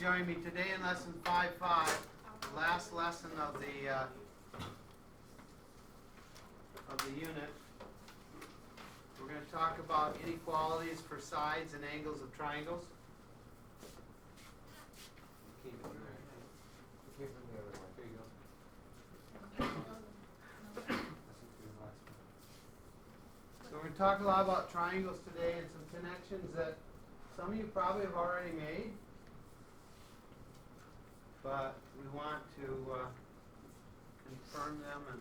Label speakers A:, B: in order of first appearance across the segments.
A: join me today in lesson 5.5, the last lesson of the unit. We're going to talk about inequalities for sides and angles of triangles. Keep it there. There you go. So we're going to talk a lot about triangles today and some connections that some of you probably have already made, but we want to confirm them and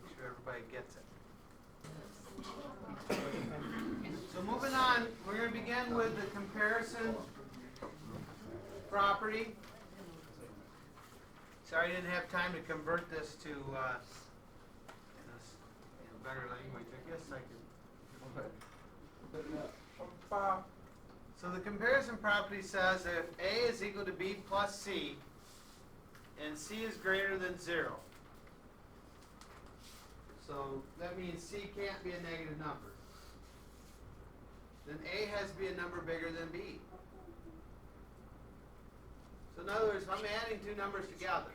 A: make sure everybody gets it. So moving on, we're going to begin with the comparison property. Sorry I didn't have time to convert this to better language. I guess I could. So the comparison property says if A is equal to B plus C and C is greater than 0. So that means C can't be a negative number. Then A has to be a number bigger than B. So in other words, if I'm adding two numbers together,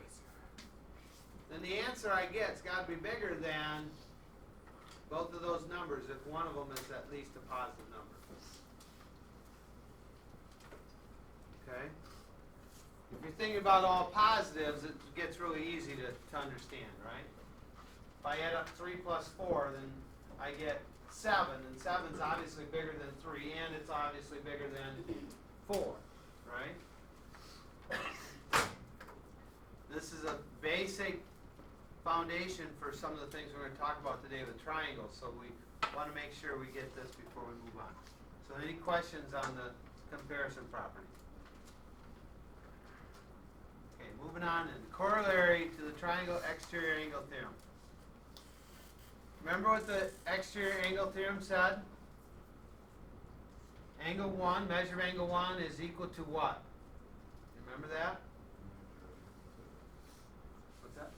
A: then the answer I get has got to be bigger than both of those numbers if one of them is at least a positive number. Okay? If you're thinking about all positives, it gets really easy to understand, right? If I add up 3 plus 4, then I get 7, and 7 is obviously bigger than 3, and it's obviously bigger than 4, right? This is a basic foundation for some of the things we're going to talk about today with triangles, so we want to make sure we get this before we move on. So any questions on the comparison property? Okay, moving on, and corollary to the triangle exterior angle theorem. Remember what the exterior angle theorem said? Angle 1, measure of angle 1 is equal to what? Remember that? What's that?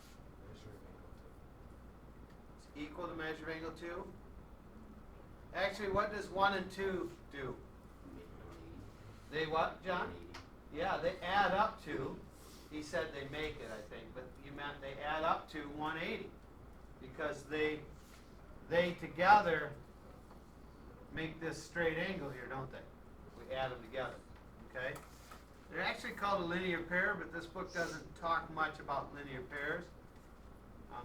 A: It's equal to measure of angle 2? Actually, what does 1 and 2 do? They what, John? Yeah, they add up to. He said they make it, I think, but you meant they add up to 180 because they together make this straight angle here, don't they? We add them together, okay? They're actually called a linear pair, but this book doesn't talk much about linear pairs.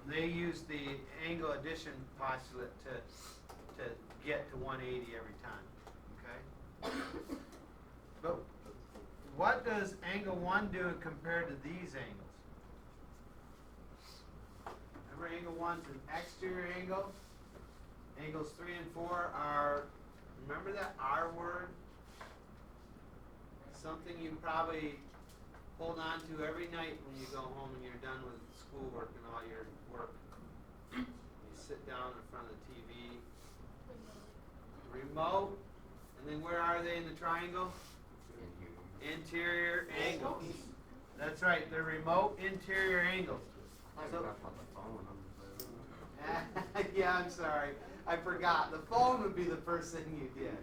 A: They use the angle addition postulate to get to 180 every time, okay? But what does angle 1 do compared to these angles? Remember, angle 1 is an exterior angle. Angles 3 and 4 are, remember that R word? Something you probably hold on to every night when you go home and you're done with schoolwork and all your work. You sit down in front of the TV. Remote. And then where are they in the triangle? Interior angles. That's right, they're remote interior angles. So, yeah, I'm sorry. I forgot. The phone would be the first thing you did.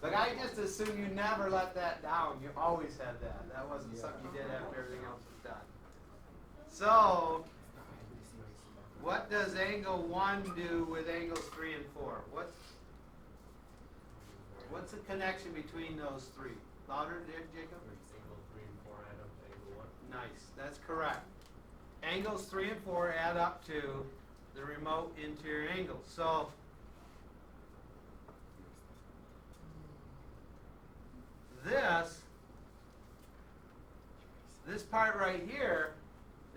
A: But I just assume you never let that down. You always had that. That wasn't something you did after everything else was done. So, what does angle 1 do with angles 3 and 4? What's the connection between those three? Louder, there, Jacob?
B: Angle 3 and 4 add up to angle 1.
A: Nice. That's correct. Angles 3 and 4 add up to the remote interior angles. So, this part right here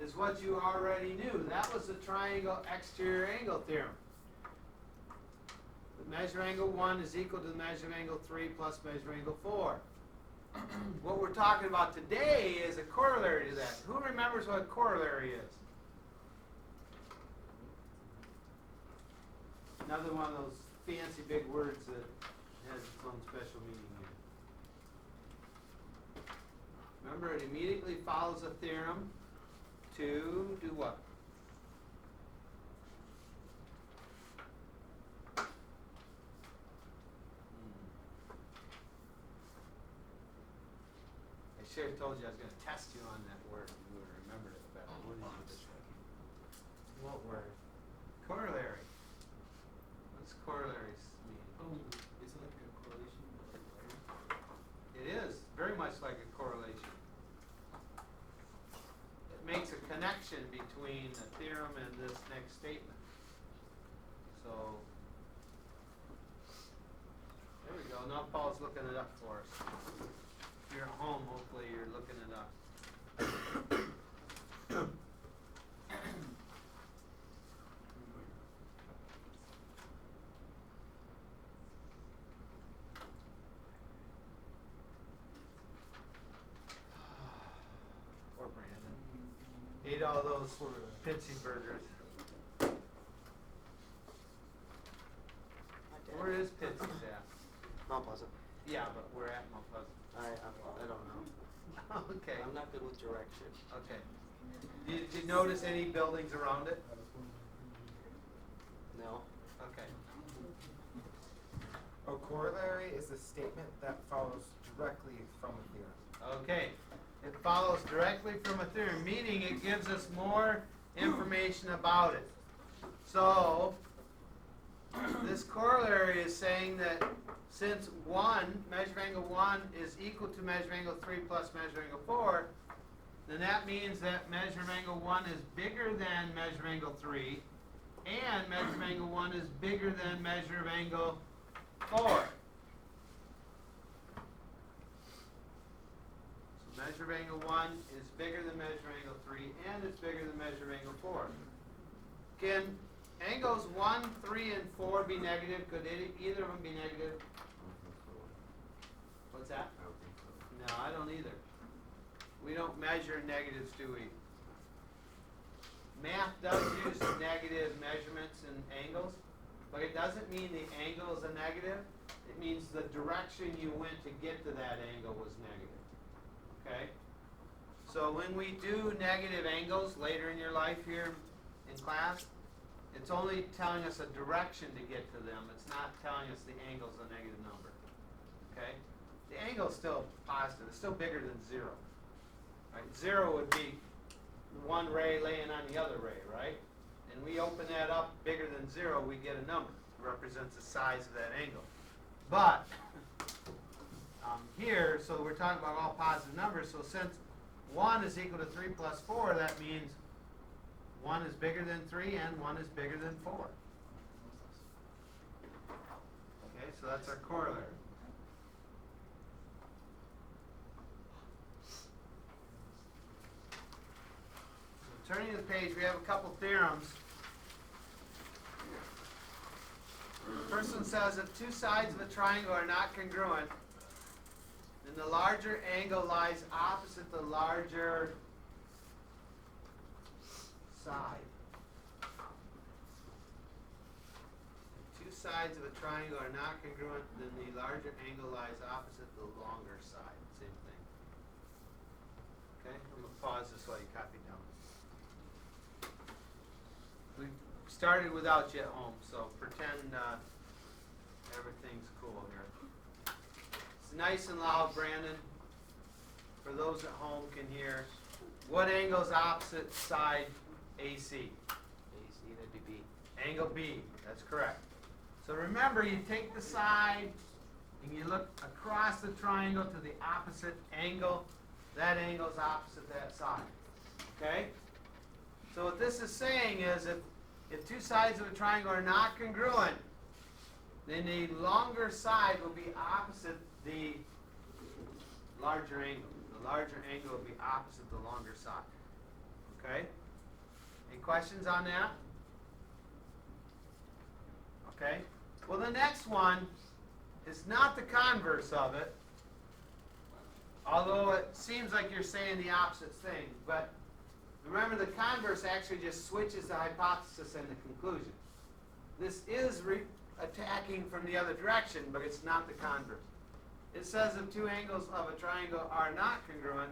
A: is what you already knew. That was the triangle exterior angle theorem. The measure angle 1 is equal to the measure of angle 3 plus measure angle 4. What we're talking about today is a corollary to that. Who remembers what a corollary is? Another one of those fancy big words that has its own special meaning here. Remember, it immediately follows a theorem to do what? should have told you I was gonna test you on that word, and you would have remembered it better, wouldn't you?
B: What word?
A: Corollary. What's corollary mean?
B: Oh, is it like a correlation?
A: It is very much like a correlation. It makes a connection between a theorem and this next statement. So, there we go. Now Paul's looking it up for us. If you're at home, hopefully you're looking it up. Poor Brandon. Ate all those Pitsy burgers. Where is Pitsy's at?
C: Mount Pleasant.
A: Yeah, but we're at Mount Pleasant.
C: I don't know.
A: Okay.
C: I'm not good with direction.
A: Okay. Did you notice any buildings around it?
C: No.
A: Okay.
D: A corollary is a statement that follows directly from a theorem.
A: Okay. It follows directly from a theorem, meaning it gives us more information about it. So, this corollary is saying that since 1, measure of angle 1 is equal to measure of angle 3 plus measure of angle 4, then that means that measure of angle 1 is bigger than measure of angle 3, and measure of angle 1 is bigger than measure of angle 4. So measure of angle 1 is bigger than measure of angle 3, and it's bigger than measure of angle 4. Can angles 1, 3, and 4 be negative? Could either of them be negative? What's that? No, I don't either. We don't measure negatives, do we? Math does use negative measurements and angles, but it doesn't mean the angle is a negative. It means the direction you went to get to that angle was negative. Okay? So when we do negative angles later in your life here in class, it's only telling us a direction to get to them. It's not telling us the angle's a negative number. Okay? The angle's still positive. It's still bigger than 0. Right? 0 would be one ray laying on the other ray, right? And we open that up bigger than 0, we get a number. It represents the size of that angle. But here, so we're talking about all positive numbers, so since 1 is equal to 3 plus 4, that means 1 is bigger than 3 and 1 is bigger than 4. Okay, so that's our corollary. So turning to the page, we have a couple theorems. The first one says if two sides of a triangle are not congruent, then the larger angle lies opposite the larger side. If two sides of a triangle are not congruent, then the larger angle lies opposite the longer side. Same thing. Okay, I'm going to pause this while you copy down. We started without you at home, so pretend everything's cool here. It's nice and loud, Brandon, for those at home can hear. What angle is opposite side AC?
C: AC, that'd be B.
A: Angle B, that's correct. So remember, you take the side and you look across the triangle to the opposite angle. That angle is opposite that side. Okay? So what this is saying is if two sides of a triangle are not congruent, then the longer side will be opposite the larger angle. The larger angle will be opposite the longer side. Okay? Any questions on that? Okay? Well, the next one is not the converse of it, although it seems like you're saying the opposite thing. But remember, the converse actually just switches the hypothesis and the conclusion. This is attacking from the other direction, but it's not the converse. It says if two angles of a triangle are not congruent,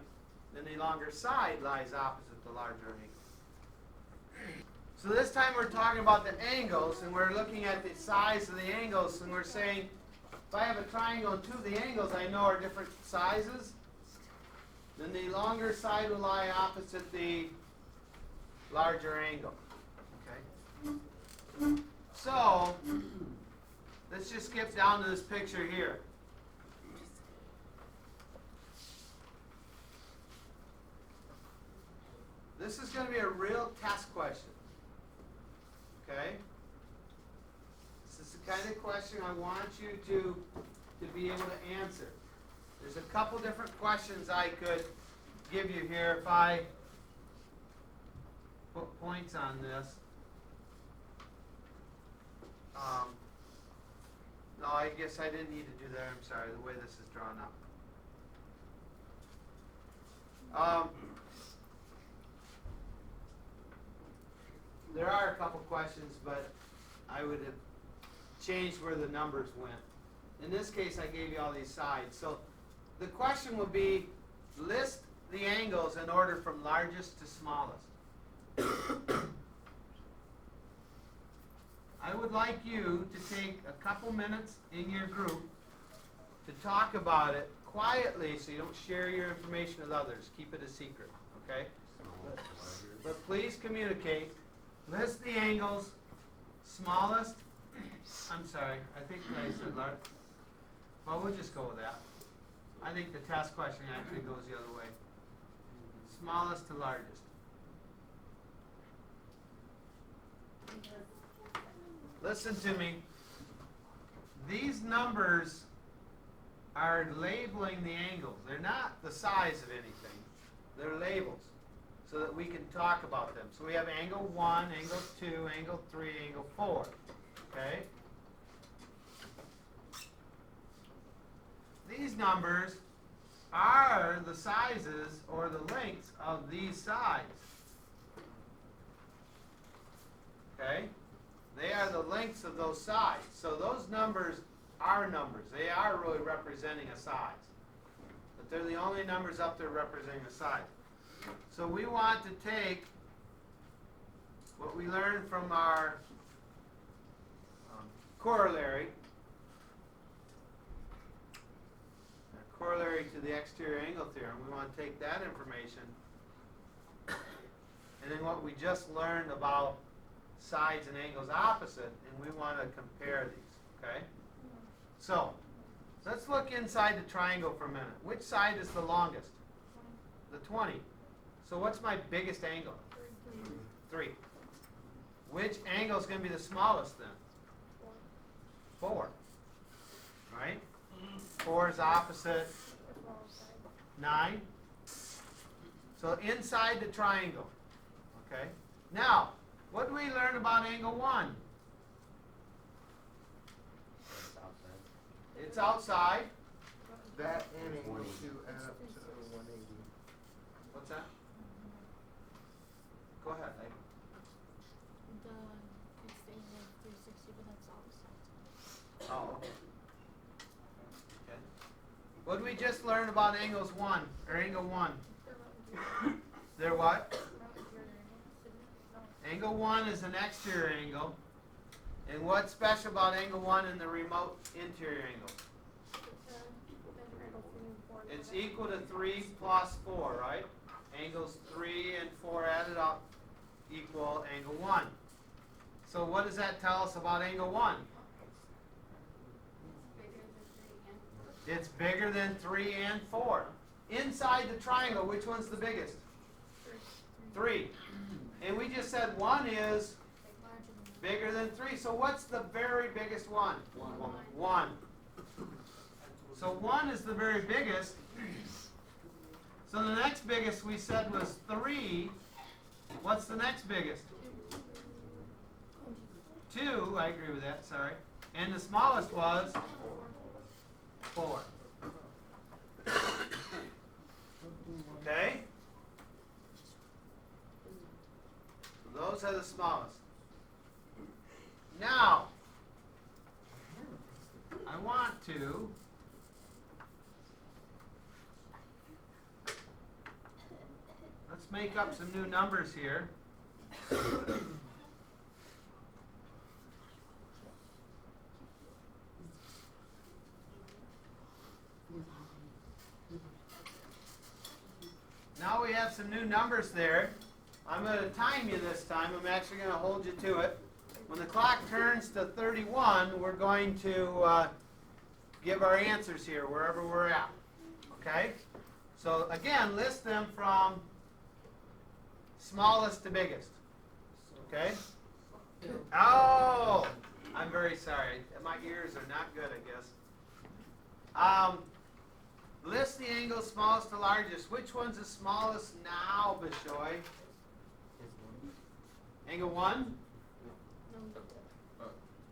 A: then the longer side lies opposite the larger angle. So this time we're talking about the angles, and we're looking at the size of the angles, and we're saying, if I have a triangle and two of the angles I know are different sizes, then the longer side will lie opposite the larger angle. Okay? So, let's just skip down to this picture here. This is going to be a real test question. Okay? This is the kind of question I want you to be able to answer. There's a couple different questions I could give you here if I put points on this. No, I guess I didn't need to do that. I'm sorry, the way this is drawn up. There are a couple questions, but I would have changed where the numbers went. In this case, I gave you all these sides. So the question would be, list the angles in order from largest to smallest. I would like you to take a couple minutes in your group to talk about it quietly so you don't share your information with others. Keep it a secret, okay? But please communicate. List the angles, smallest, I'm sorry, I think I said large. Well, we'll just go with that. I think the test question actually goes the other way. Smallest to largest. Listen to me. These numbers are labeling the angles. They're not the size of anything. They're labels so that we can talk about them. So we have angle 1, angle 2, angle 3, angle 4. Okay? These numbers are the sizes or the lengths of these sides. Okay? They are the lengths of those sides. So those numbers are numbers. They are really representing a size. But they're the only numbers up there representing a size. So we want to take what we learned from our corollary to the exterior angle theorem. We want to take that information and then what we just learned about sides and angles opposite, and we want to compare these, okay? So, let's look inside the triangle for a minute. Which side is the longest? The 20. So what's my biggest angle? 3. Which angle is going to be the smallest then? 4. Right? 4 is opposite 9. So inside the triangle. Okay? Now, what do we learn about angle 1? It's outside.
D: That and angle 2 add up to 180.
A: What's that? Go ahead.
E: It's the angle 360, but that's opposite.
A: Oh, okay. Okay. What did we just learn about angles 1, or angle 1? They're what? Angle 1 is an exterior angle. And what's special about angle 1 and the remote interior angle? It's equal to 3 plus 4, right? Angles 3 and 4 added up equal angle 1. So what does that tell us about angle 1? It's bigger than 3 and 4. Inside the triangle, which one's the biggest? 3. And we just said 1 is bigger than 3. So what's the very biggest one? 1. So 1 is the very biggest. So the next biggest we said was 3. What's the next biggest? 2. I agree with that, sorry. And the smallest was 4. Okay? Those are the smallest. Now, I want to let's make up some new numbers here. we have some new numbers there. I'm going to time you this time. I'm actually going to hold you to it. When the clock turns to 31, we're going to give our answers here, wherever we're at. Okay? So, again, list them from smallest to biggest. Okay? Oh! I'm very sorry. My ears are not good, I guess. List the angles smallest to largest. Which one's the smallest now, Bishoy? Angle 1?
E: No, we did.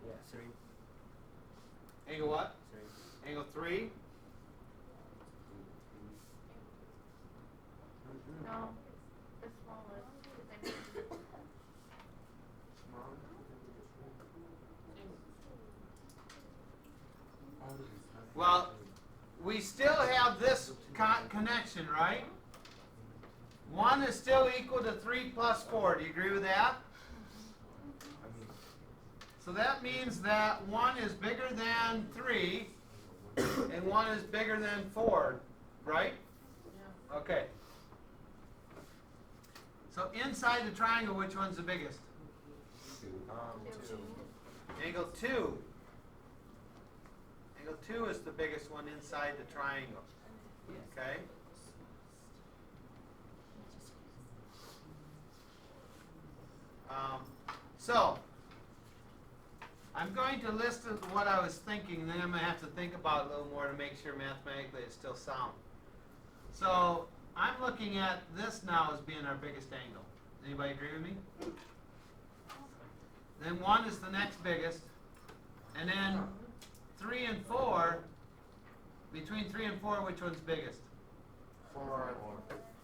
B: Yeah, 3.
A: Angle what?
B: 3.
A: Angle 3?
E: No, the smallest.
A: Well, we still have this connection, right? 1 is still equal to 3 plus 4. Do you agree with that? So that means that 1 is bigger than 3 and 1 is bigger than 4, right?
E: Yeah.
A: Okay. So inside the triangle, which one's the biggest?
D: 2.
A: Angle 2. Angle 2 is the biggest one inside the triangle. Okay? So, I'm going to list what I was thinking, then I'm going to have to think about it a little more to make sure mathematically it's still sound. So, I'm looking at this now as being our biggest angle. Anybody agree with me? Then 1 is the next biggest. And then 3 and 4, between 3 and 4, which one's biggest?
D: 4.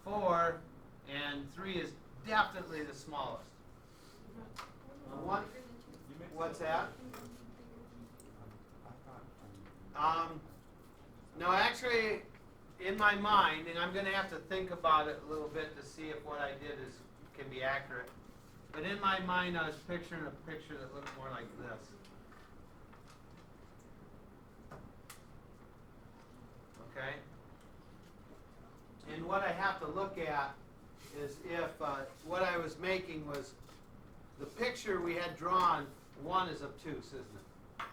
A: 4, and 3 is definitely the smallest. What? What's that? No, actually, in my mind, and I'm going to have to think about it a little bit to see if what I did can be accurate. But in my mind, I was picturing a picture that looked more like this. Okay? And what I have to look at is if what I was making was the picture we had drawn, 1 is obtuse, isn't it?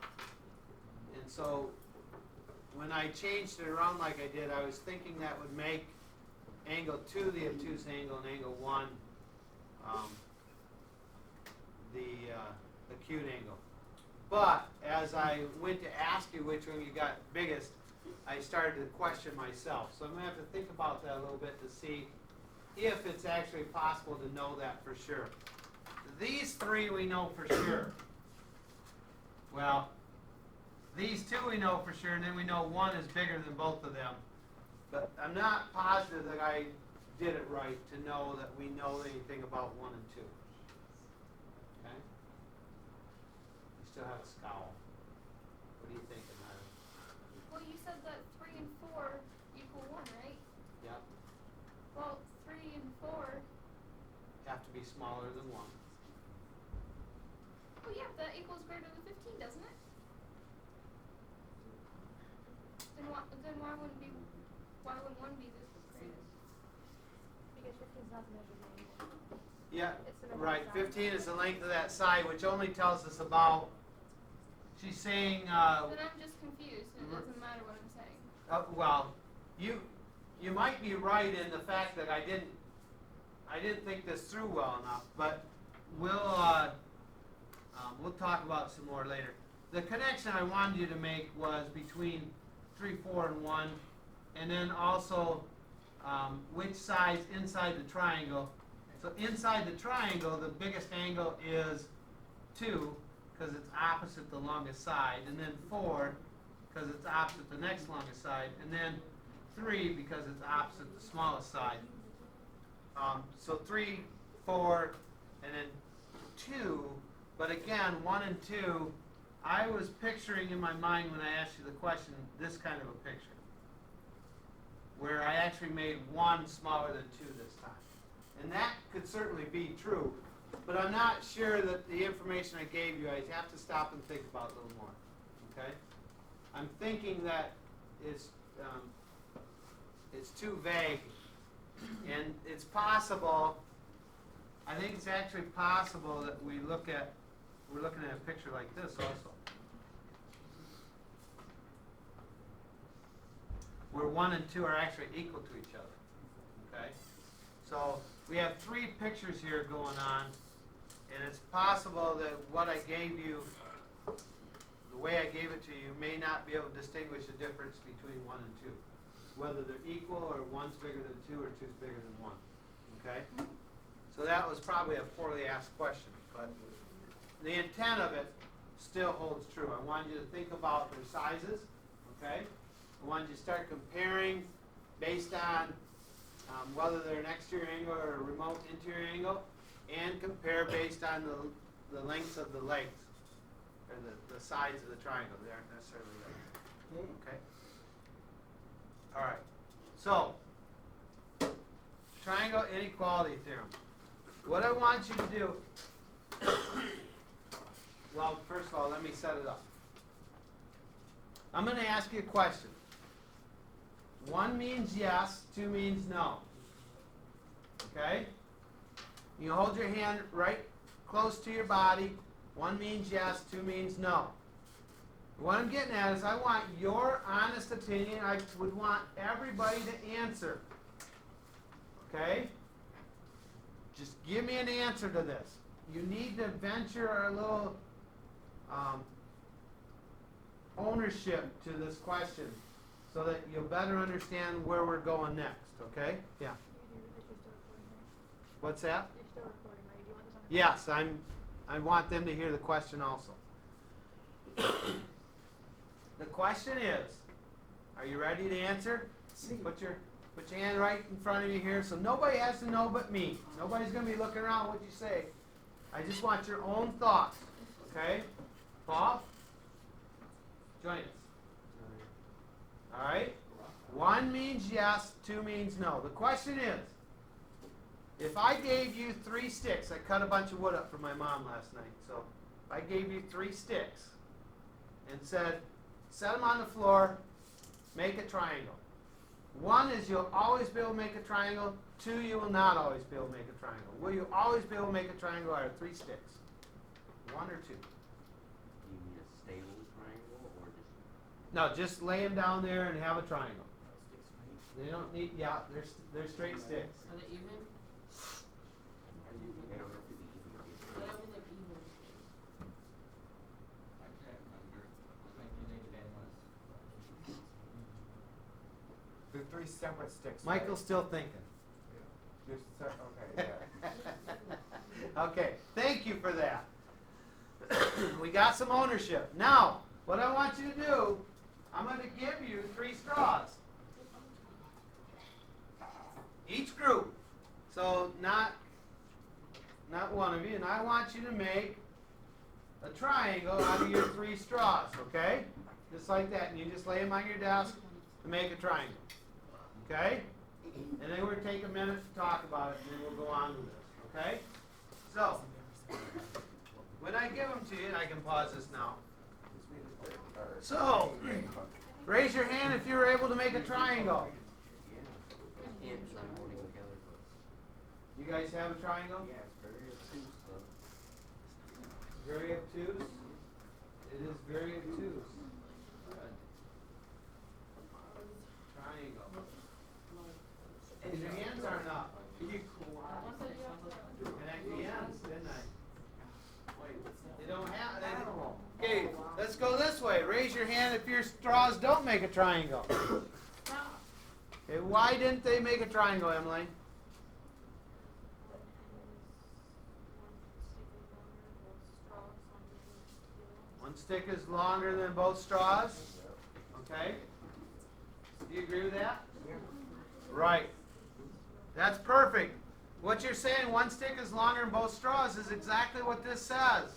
A: And so when I changed it around like I did, I was thinking that would make angle 2 the obtuse angle and angle 1 the acute angle. But as I went to ask you which one you got biggest, I started to question myself. So I'm going to have to think about that a little bit to see if it's actually possible to know that for sure. These 3 we know for sure. Well, these 2 we know for sure, and then we know 1 is bigger than both of them. But I'm not positive that I did it right to know that we know anything about 1 and 2. Okay? You still have a scowl. What are you thinking, Myra?
E: Well, you said that 3 and 4 equal 1, right?
A: Yep.
E: Well, 3 and 4.
A: Have to be smaller than 1.
E: Well, yeah, that equals greater than 15, doesn't it? Then why wouldn't 1 be the greatest? Because 15 is not the measure of angle.
A: Yeah,
E: It's the number
A: right.
E: of sides.
A: 15 is the length of that side, which only tells us about. She's saying.
E: Then I'm just confused, and it doesn't matter what I'm saying.
A: Well, you might be right in the fact that I didn't think this through well enough, but we'll talk about some more later. The connection I wanted you to make was between 3, 4, and 1, and then also which side's inside the triangle. So inside the triangle, the biggest angle is 2, because it's opposite the longest side, and then 4, because it's opposite the next longest side, and then 3, because it's opposite the smallest side. So 3, 4, and then 2, but again, 1 and 2, I was picturing in my mind when I asked you the question, this kind of a picture, where I actually made 1 smaller than 2 this time. And that could certainly be true, but I'm not sure that the information I gave you, I'd have to stop and think about it a little more, okay? I'm thinking that it's too vague And it's possible, I think it's actually possible that we're looking at a picture like this also. Where 1 and 2 are actually equal to each other. Okay? So we have 3 pictures here going on, and it's possible that what I gave you, the way I gave it to you, may not be able to distinguish the difference between 1 and 2. Whether they're equal or 1's bigger than 2 or 2's bigger than 1. Okay? So that was probably a poorly asked question, but the intent of it still holds true. I wanted you to think about their sizes, okay? I wanted you to start comparing based on whether they're an exterior angle or a remote interior angle, and compare based on the lengths of the legs, or the sides of the triangle. They aren't necessarily legs. Okay? All right. So, triangle inequality theorem. What I want you to do, well, first of all, let me set it up. I'm going to ask you a question. 1 means yes, 2 means no. Okay? You hold your hand right close to your body. 1 means yes, 2 means no. What I'm getting at is I want your honest opinion. I would want everybody to answer. Okay? Just give me an answer to this. You need to venture a little ownership to this question so that you'll better understand where we're going next. Okay? Yeah. What's that?
E: You're still recording, right? Do you want this on?
A: Yes, I want them to hear the question also. The question is, are you ready to answer? Put your hand right in front of you here, so nobody has to know but me. Nobody's going to be looking around what you say. I just want your own thoughts. Okay? Paul? Join us. All right? 1 means yes, 2 means no. The question is, if I gave you 3 sticks, I cut a bunch of wood up for my mom last night, so if I gave you 3 sticks and said, set them on the floor, make a triangle. 1 is you'll always be able to make a triangle. 2, you will not always be able to make a triangle. Will you always be able to make a triangle out of 3 sticks? 1 or 2?
B: You mean a stable triangle or just?
A: No, just lay them down there and have a triangle. They don't need, yeah, they're straight sticks.
F: Are they even?
B: They don't have to be even.
F: Whatever they're even.
G: I can't remember. Like you think that was.
D: They're 3 separate sticks.
A: Michael's
D: right?
A: still thinking.
D: Okay, yeah.
A: Okay, thank you for that. We got some ownership. Now, what I want you to do, I'm going to give you 3 straws. Each group. So not one of you, and I want you to make a triangle out of your 3 straws, okay? Just like that, and you just lay them on your desk to make a triangle. Okay? And then we're going to take a minute to talk about it, and then we'll go on with this. Okay? So, when I give them to you, I can pause this now. So, raise your hand if you were able to make a triangle.
B: Hands are holding together, but.
A: You guys have a triangle?
B: Yeah, it's very obtuse, though.
A: Very obtuse? It is very obtuse. Good. Triangle. And your hands aren't up. Connect the ends, didn't I? They don't have. Okay, let's go this way. Raise your hand if your straws don't make a triangle. Okay, why didn't they make a triangle, Emily? One stick is longer than both straws. Okay? Do you agree with that? Right. That's perfect. What you're saying, one stick is longer than both straws, is exactly what this says.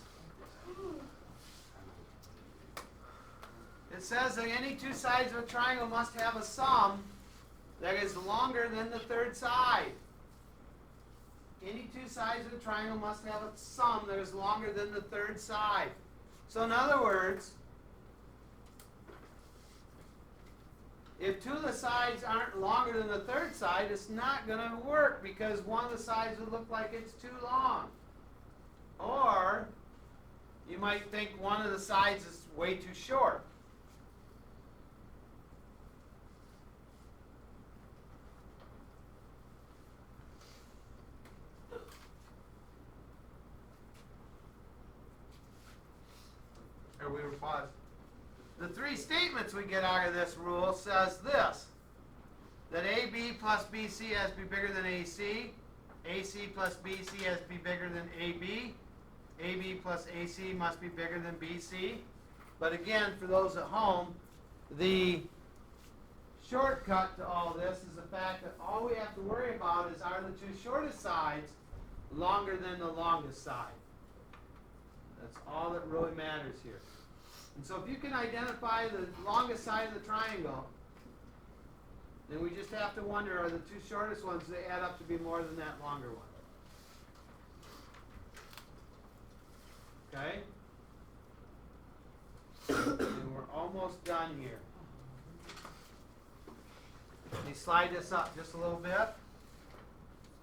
A: It says that any 2 sides of a triangle must have a sum that is longer than the 3rd side. Any 2 sides of a triangle must have a sum that is longer than the 3rd side. So in other words, If two of the sides aren't longer than the third side, it's not going to work because one of the sides would look like it's too long. Or you might think one of the sides is way too short. Or we were paused. The three statements we get out of this rule says this, that AB plus BC has to be bigger than AC, AC plus BC has to be bigger than AB, AB plus AC must be bigger than BC. But again, for those at home, the shortcut to all this is the fact that all we have to worry about is, are the two shortest sides longer than the longest side? That's all that really matters here. And so if you can identify the longest side of the triangle, then we just have to wonder, are the two shortest ones, they add up to be more than that longer one? Okay? And we're almost done here. Let me slide this up just a little bit.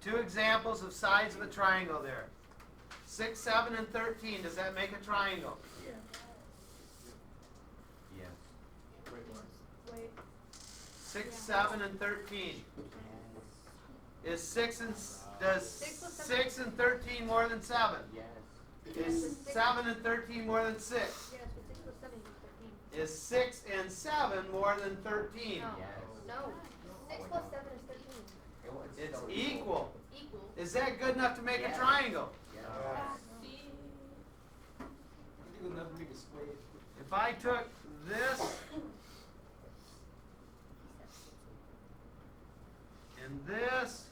A: Two examples of sides of a triangle there. 6, 7, and 13. Does that make a triangle?
B: Yes.
E: Wait.
A: 6, 7, and 13. Is 6 and does 6 and 13 more than 7?
B: Yes.
A: Is 7 and 13 more than 6?
E: Yes, but 6 plus 7 is 13.
A: Is 6 and 7 more than 13?
E: No.
B: Yes.
E: No. 6 plus 7 is 13.
A: It's equal.
E: Equal.
A: Is that good enough to make a
B: Yes.
A: triangle?
B: Yes.
D: It will never be displayed.
A: If I took this and this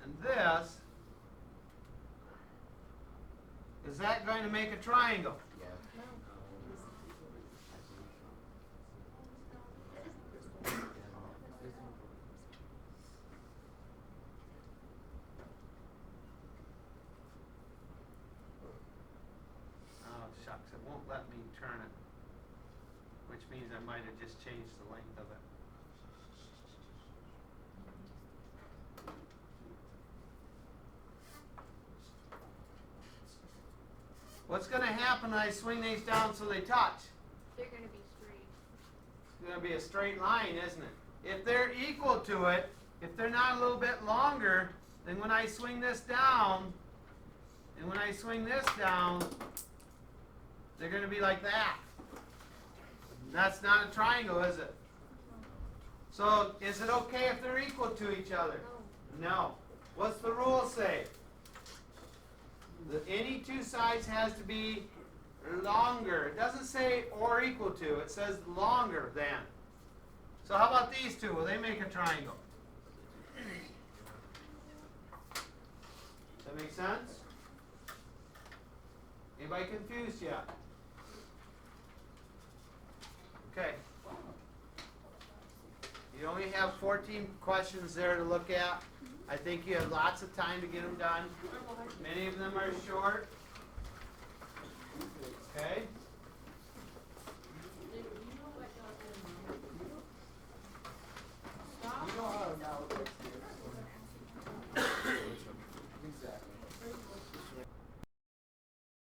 A: and this, is that going to make a triangle?
B: Yes.
E: No.
A: Oh, shucks, it won't let me turn it, which means I might have just changed the length of it. What's going to happen when I swing these down so they touch?
E: They're going to be straight.
A: It's going to be a straight line, isn't it? If they're equal to it, if they're not a little bit longer, then when I swing this down, and when I swing this down, they're going to be like that. That's not a triangle, is it? So, is it okay if they're equal to each other?
E: No.
A: No. What's the rule say? That any two sides has to be longer. It doesn't say or equal to. It says longer than. So how about these two? Will they make a triangle? Does that make sense? Anybody confused yet? Okay. You only have 14 questions there to look at. I think you have lots of time to get them done. Many of them are short. Okay?